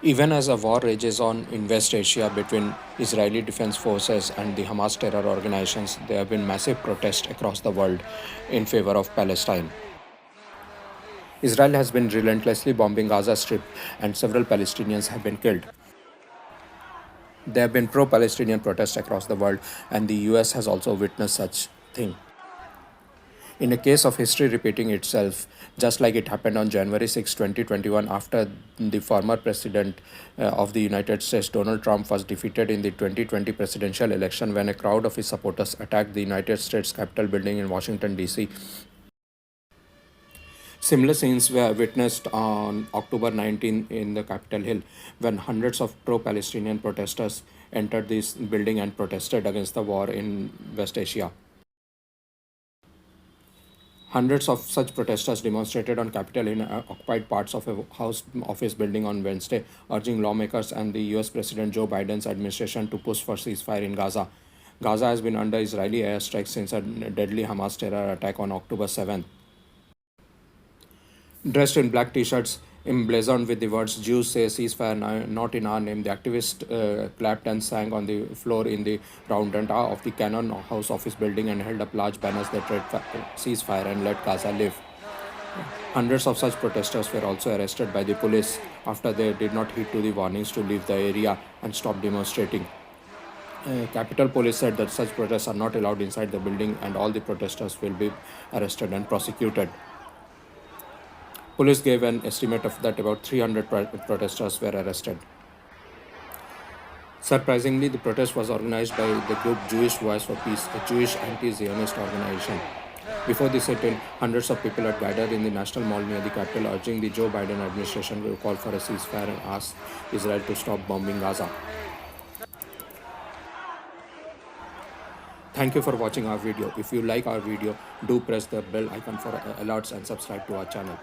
Even as a war rages on in West Asia between Israeli defense forces and the Hamas terror organizations, there have been massive protests across the world in favor of Palestine. Israel has been relentlessly bombing Gaza Strip, and several Palestinians have been killed. There have been pro-Palestinian protests across the world, and the US has also witnessed such thing. In a case of history repeating itself, just like it happened on January 6, 2021, after the former president of the United States, Donald Trump, was defeated in the 2020 presidential election when a crowd of his supporters attacked the United States Capitol building in Washington, D.C. Similar scenes were witnessed on October 19 in the Capitol Hill when hundreds of pro Palestinian protesters entered this building and protested against the war in West Asia. Hundreds of such protesters demonstrated on Capitol in occupied parts of a House office building on Wednesday, urging lawmakers and the US President Joe Biden's administration to push for ceasefire in Gaza. Gaza has been under Israeli airstrikes since a deadly Hamas terror attack on October 7th. Dressed in black t-shirts emblazoned with the words "Jews say ceasefire not in our name," the activists clapped and sang on the floor in the rotunda of the Cannon House office building and held up large banners that read "Ceasefire and let Gaza live." Hundreds of such protesters were also arrested by the police after they did not heed to the warnings to leave the area and stop demonstrating. Capitol Police said that such protests are not allowed inside the building and all the protesters will be arrested and prosecuted. Police gave an estimate of that about 300 protesters were arrested. Surprisingly, the protest was organized by the group Jewish Voice for Peace, a Jewish anti-Zionist organization. Before the sit-in, hundreds of people had gathered in the National Mall near the Capitol, urging the Joe Biden administration to call for a ceasefire and ask Israel to stop bombing Gaza. Thank you for watching our video. If you like our video, do press the bell icon for alerts and subscribe to our channel.